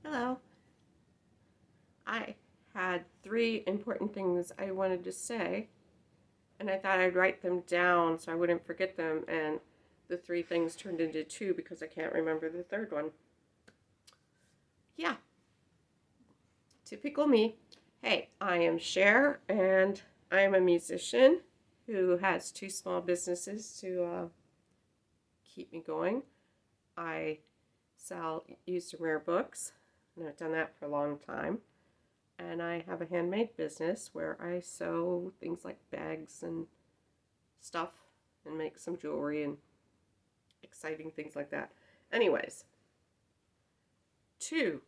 Hello. I had three important things I wanted to say, and I thought I'd write them down so I wouldn't forget them. And the three things turned into two because I can't remember the third one. Yeah, typical me. Hey, I am Cher, and I am a musician who has two small businesses to keep me going. I sell used and rare books, and I've done that for a long time. And I have a handmade business where I sew things like bags and stuff and make some jewelry and exciting things like that. Anyways, two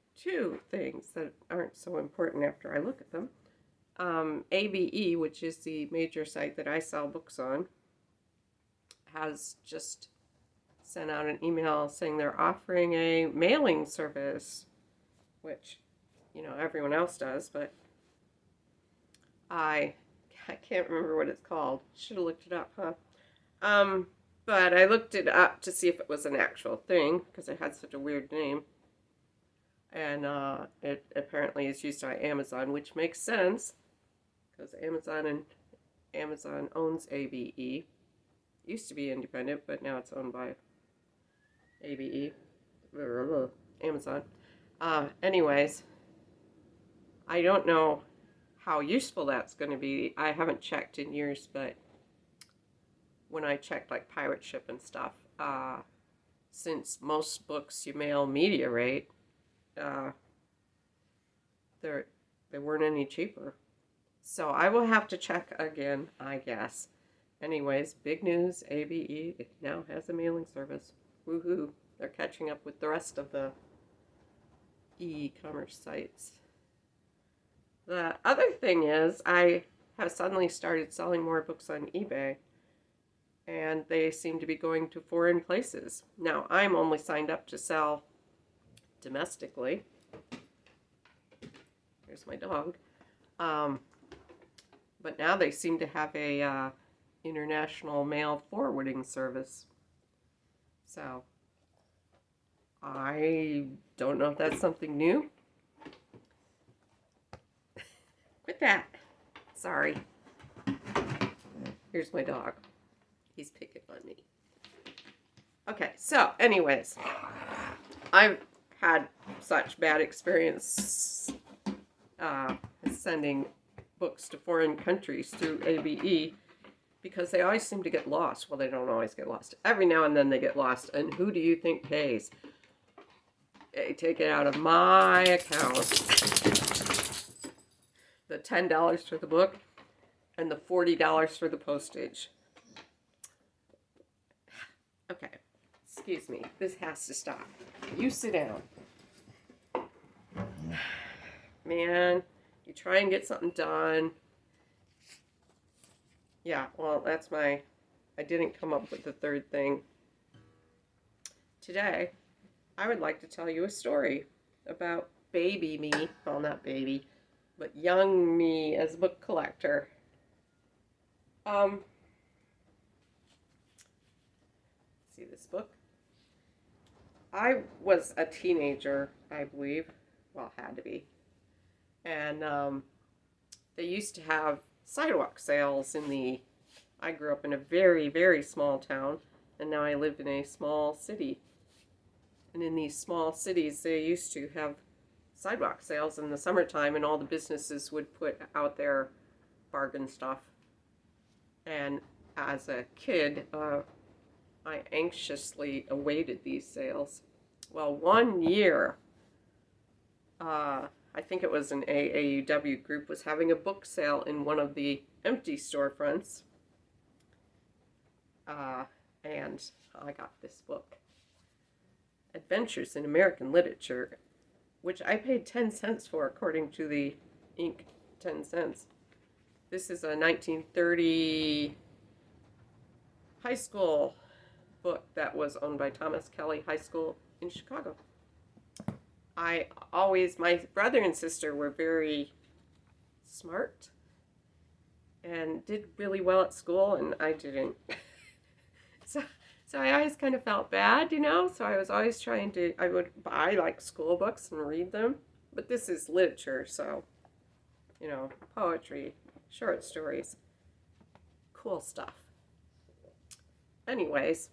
things that aren't so important after I look at them. ABE, which is the major site that I sell books on, has just sent out an email saying they're offering a mailing service, which everyone else does, but I I can't remember what it's called. Should have looked it up, huh? Um, but I looked it up to see if it was an actual thing because it had such a weird name, and it apparently is used by Amazon, which makes sense because Amazon owns ABE. Used to be independent, but now it's owned by ABE, Amazon. Anyways, I don't know how useful that's going to be. I haven't checked in years, but when I checked like pirate ship and stuff, since most books you mail media rate, uh, they weren't any cheaper. So I will have to check again, I guess. Anyways, big news, ABE it now has a mailing service. Woohoo! They're catching up with the rest of the e-commerce sites. The other thing is I have suddenly started selling more books on eBay, and they seem to be going to foreign places. Now, I'm only signed up to sell domestically. There's my dog. But now they seem to have a international mail forwarding service. So I don't know if that's something new. Quit that. Sorry. Here's my dog. He's picking on me. Okay, so anyways, I've had such bad experience sending books to foreign countries through ABE because they always seem to get lost. Well, they don't always get lost. Every now and then they get lost. And who do you think pays? They take it out of my account. The $10 for the book and the $40 for the postage. Okay, excuse me. This has to stop. You sit down. Man, you try and get something done. Yeah, well, I didn't come up with the third thing. Today, I would like to tell you a story about baby me. Well, not baby, but young me as a book collector. See this book? I was a teenager, I believe. Well, had to be. And they used to have sidewalk sales I grew up in a very, very small town, and now I live in a small city. And in these small cities, they used to have sidewalk sales in the summertime, and all the businesses would put out their bargain stuff. And as a kid, I anxiously awaited these sales. Well, one year, I think it was an AAUW group, was having a book sale in one of the empty storefronts. And I got this book, Adventures in American Literature, which I paid 10 cents for, according to the ink, 10 cents. This is a 1930 high school book that was owned by Thomas Kelly High School in Chicago. My brother and sister were very smart and did really well at school, and I didn't. So I always kind of felt bad, so I was always I would buy like school books and read them. But this is literature, so, poetry, short stories, cool stuff. Anyways,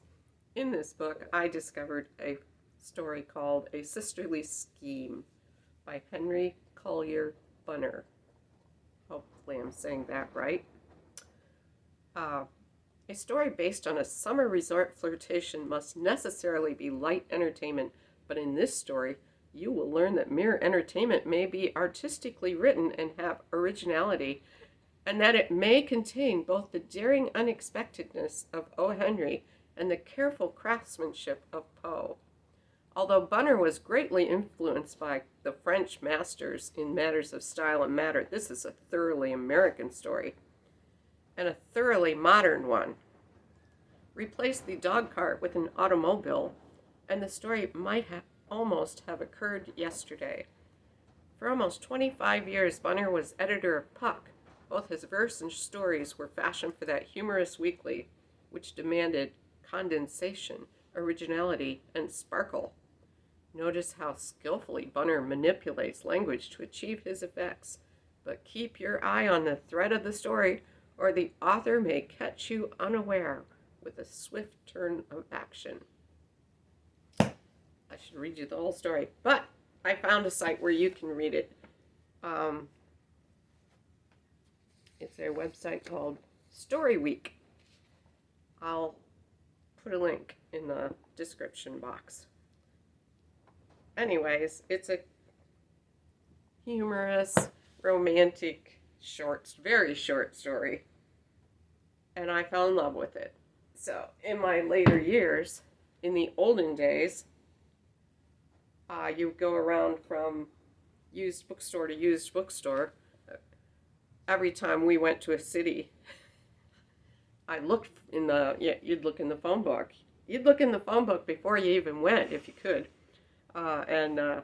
in this book, I discovered a story called A Sisterly Scheme by Henry Collier Bunner. Hopefully I'm saying that right. A story based on a summer resort flirtation must necessarily be light entertainment, but in this story, you will learn that mere entertainment may be artistically written and have originality, and that it may contain both the daring unexpectedness of O. Henry and the careful craftsmanship of Poe. Although Bunner was greatly influenced by the French masters in matters of style and matter, this is a thoroughly American story, and a thoroughly modern one. Replace the dog cart with an automobile, and the story might almost have occurred yesterday. For almost 25 years, Bunner was editor of Puck. Both his verse and stories were fashioned for that humorous weekly, which demanded condensation, originality, and sparkle. Notice how skillfully Bunner manipulates language to achieve his effects, but keep your eye on the thread of the story, or the author may catch you unaware with a swift turn of action. I should read you the whole story, but I found a site where you can read it. It's a website called Story Week. I'll put a link in the description box. Anyways, it's a humorous, romantic, very short story, and I fell in love with it. So, in my later years, in the olden days, you would go around from used bookstore to used bookstore. Every time we went to a city, you'd look in the phone book. You'd look in the phone book before you even went, if you could, and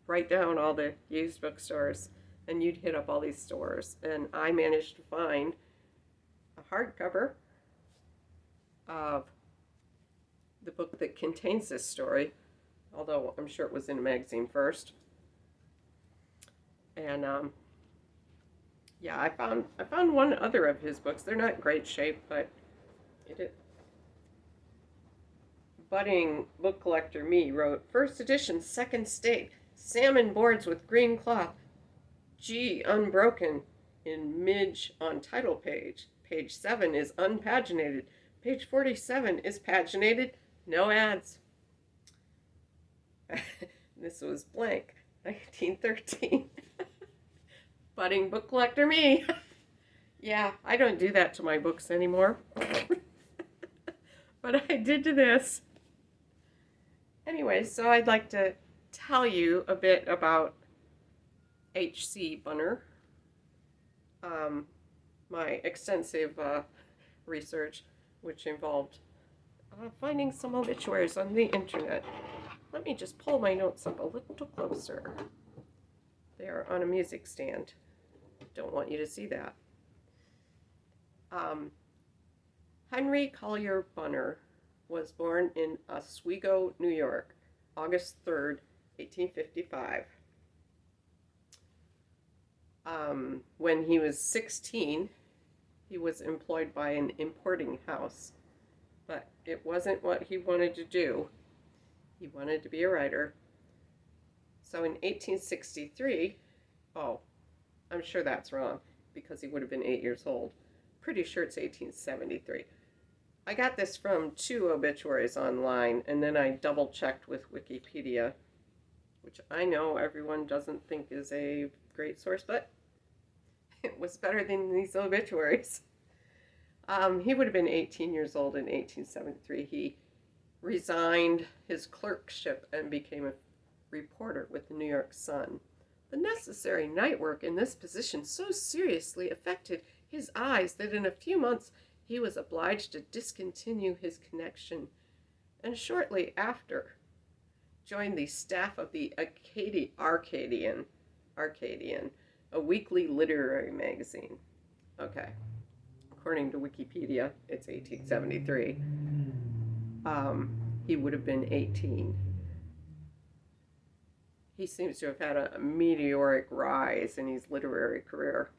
write down all the used bookstores, and you'd hit up all these stores. And I managed to find a hardcover of the book that contains this story, although I'm sure it was in a magazine first. And I found one other of his books. They're not in great shape, but budding book collector me wrote, first edition, second state, salmon boards with green cloth, G unbroken in midge on title page. Page 7 is unpaginated. Page 47 is paginated, no ads. This was blank, 1913. Budding book collector me. Yeah, I don't do that to my books anymore. But I did to this. Anyway, so I'd like to tell you a bit about C Bunner. My extensive research, which involved finding some obituaries on the internet. Let me just pull my notes up a little closer. They are on a music stand. Don't want you to see that. Henry Collier Bunner was born in Oswego, New York, August 3rd, 1855. When he was 16, he was employed by an importing house, but it wasn't what he wanted to do. He wanted to be a writer. So in 1863, I'm sure that's wrong because he would have been 8 years old. Pretty sure it's 1873. I got this from 2 obituaries online, and then I double-checked with Wikipedia, which I know everyone doesn't think is a great source, but it was better than these obituaries. He would have been 18 years old in 1873. He resigned his clerkship and became a reporter with the New York Sun. The necessary night work in this position so seriously affected his eyes that in a few months he was obliged to discontinue his connection, and shortly after joined the staff of the Arcadian, a weekly literary magazine. Okay, according to Wikipedia, it's 1873. he would have been 18. He seems to have had a meteoric rise in his literary career.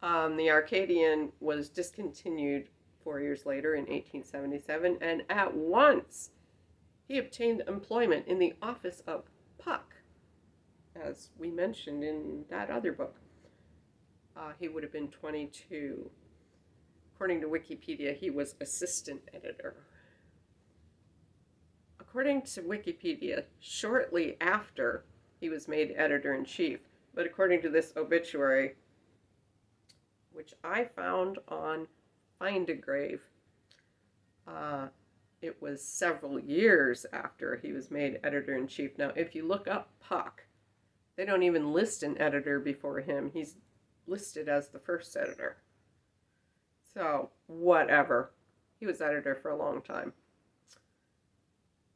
The Arcadian was discontinued 4 years later in 1877, and at once he obtained employment in the office of Puck, as we mentioned in that other book. He would have been 22. According to Wikipedia, he was assistant editor. According to Wikipedia, shortly after he was made editor-in-chief, but according to this obituary, which I found on Find a Grave, it was several years after he was made editor-in-chief. Now, if you look up Puck, they don't even list an editor before him. He's listed as the first editor. So, whatever. He was editor for a long time.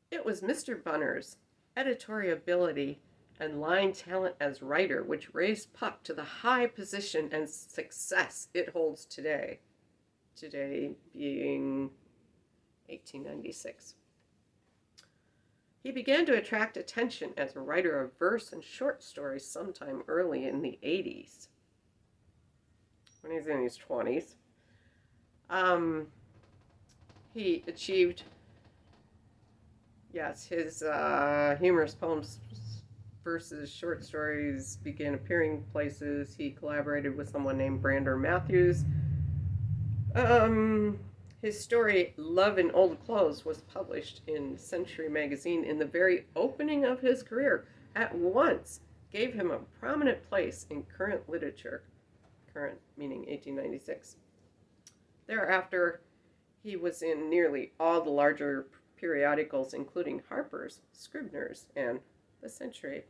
It was Mr. Bunner's editoriability and line talent as writer which raised Puck to the high position and success it holds today. Today being 1896. He began to attract attention as a writer of verse and short stories sometime early in the 80s, when he's in his 20s. He achieved, yes, his humorous poems, verses, short stories began appearing places. He collaborated with someone named Brander Matthews. His story, Love in Old Clothes, was published in Century magazine in the very opening of his career. At once gave him a prominent place in current literature. Current meaning 1896. Thereafter, he was in nearly all the larger periodicals, including Harper's, Scribner's, and The Century.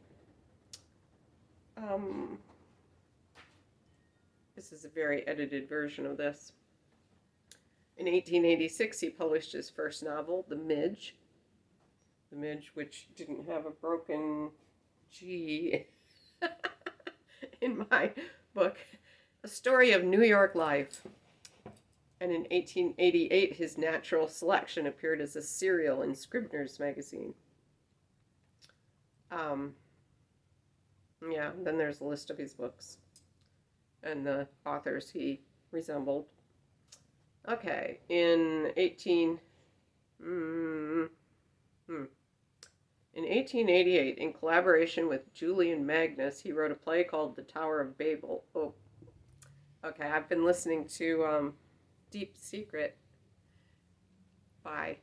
This is a very edited version of this. In 1886, he published his first novel, The Midge. The Midge, which didn't have a broken G in my book. A story of New York life. And in 1888, his Natural Selection appeared as a serial in Scribner's magazine. Yeah, then there's a list of his books and the authors he resembled. Okay, in 1888, in collaboration with Julian Magnus, he wrote a play called The Tower of Babel. Oh, okay, I've been listening to Deep Secret by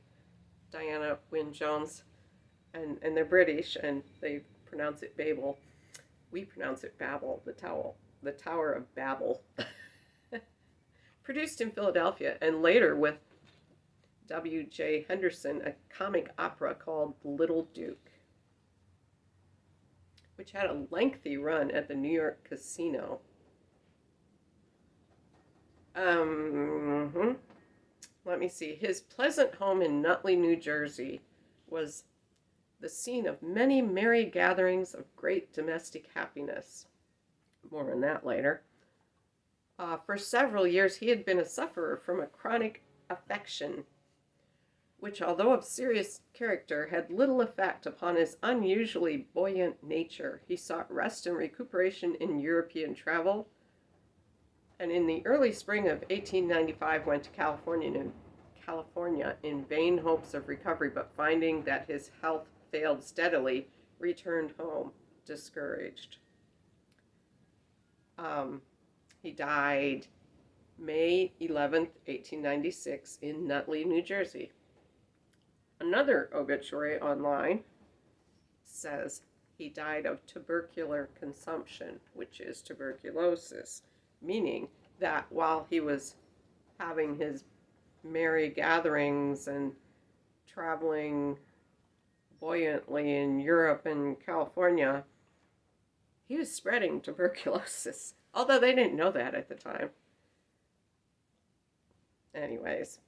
Diana Wynne Jones, and they're British, and they pronounce it Babel. We pronounce it Babel, the Tower of Babel. Produced in Philadelphia, and later with W.J. Henderson, a comic opera called The Little Duke, which had a lengthy run at the New York Casino. Let me see. His pleasant home in Nutley, New Jersey, was the scene of many merry gatherings of great domestic happiness. More on that later. For several years, he had been a sufferer from a chronic affection, which, although of serious character, had little effect upon his unusually buoyant nature. He sought rest and recuperation in European travel, and in the early spring of 1895 went to California in vain hopes of recovery, but finding that his health failed steadily, returned home discouraged. He died May 11th, 1896 in Nutley, New Jersey. Another obituary online says he died of tubercular consumption, which is tuberculosis, meaning that while he was having his merry gatherings and traveling buoyantly in Europe and California, he was spreading tuberculosis, although they didn't know that at the time. Anyways,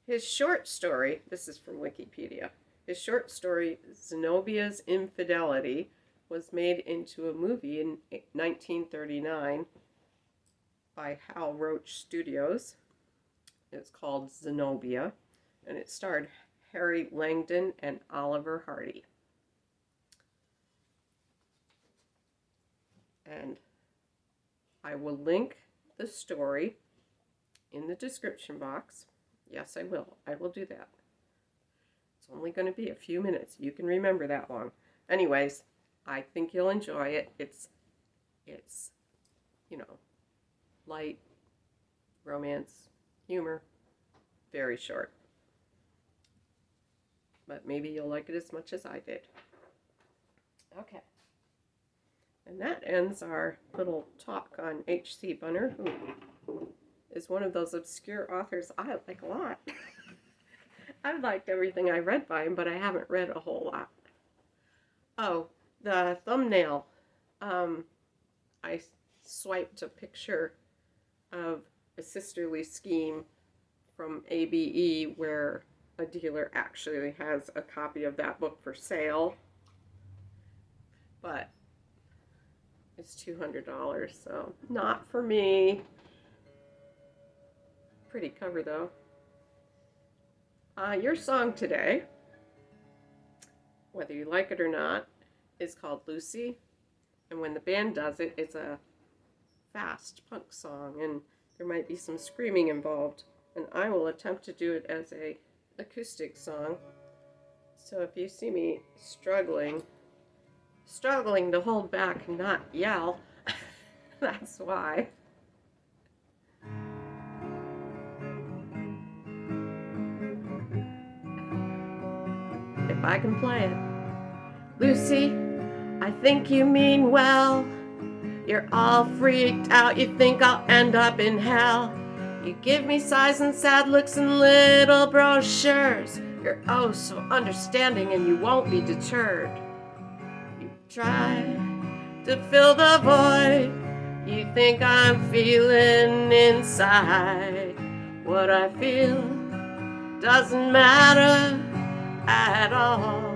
his short story, this is from Wikipedia, his short story, Zenobia's Infidelity, was made into a movie in 1939, by Hal Roach Studios. It's called Zenobia, and it starred Harry Langdon and Oliver Hardy. And I will link the story in the description box. Yes, I will. I will do that. It's only going to be a few minutes. You can remember that long. Anyways, I think you'll enjoy it. It's light, romance, humor, very short. But maybe you'll like it as much as I did. Okay. And that ends our little talk on C Bunner, who is one of those obscure authors I like a lot. I've liked everything I read by him, but I haven't read a whole lot. Oh, the thumbnail. I swiped a picture of a sisterly scheme from ABE where a dealer actually has a copy of that book for sale. But it's $200, so not for me. Pretty cover though. Your song today, whether you like it or not, is called Lucy. And when the band does it, it's a fast punk song, and there might be some screaming involved. And I will attempt to do it as a acoustic song. So if you see me struggling to hold back and not yell, that's why. If I can play it. Lucy, I think you mean well. You're all freaked out, you think I'll end up in hell. You give me sighs and sad looks and little brochures. You're oh so understanding and you won't be deterred. You try to fill the void you think I'm feeling inside. What I feel doesn't matter at all.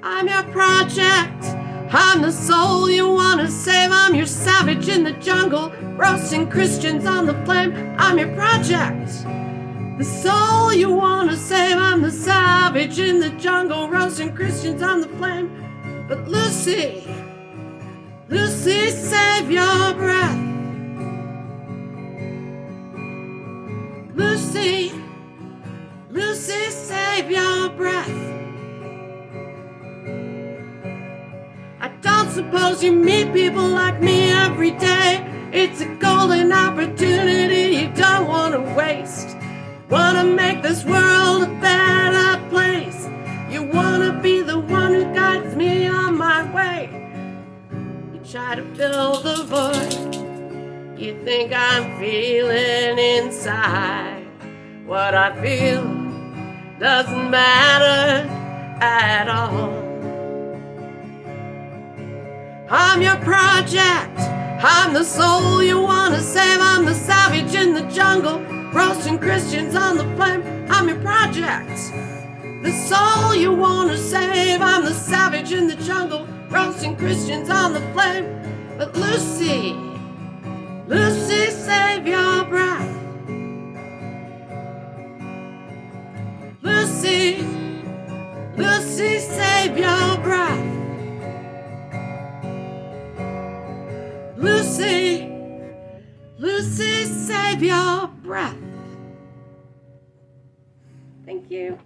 I'm your project, I'm the soul you want to save. I'm your savage in the jungle, roasting Christians on the flame. I'm your project, the soul you want to save. I'm the savage in the jungle, roasting Christians on the flame. But Lucy, Lucy, save your breath. Lucy, Lucy, save your breath. I don't suppose you meet people like me every day. It's a golden opportunity you don't want to waste. Want to make this world a better place. You want to be the one who guides me on my way. You try to fill the void you think I'm feeling inside. What I feel doesn't matter at all. I'm your project, I'm the soul you want to save. I'm the savage in the jungle, roasting Christians on the flame. I'm your project, the soul you want to save. I'm the savage in the jungle, roasting Christians on the flame. But Lucy, Lucy, save your breath. Lucy, Lucy, save your breath. Lucy, Lucy, save your breath. Thank you.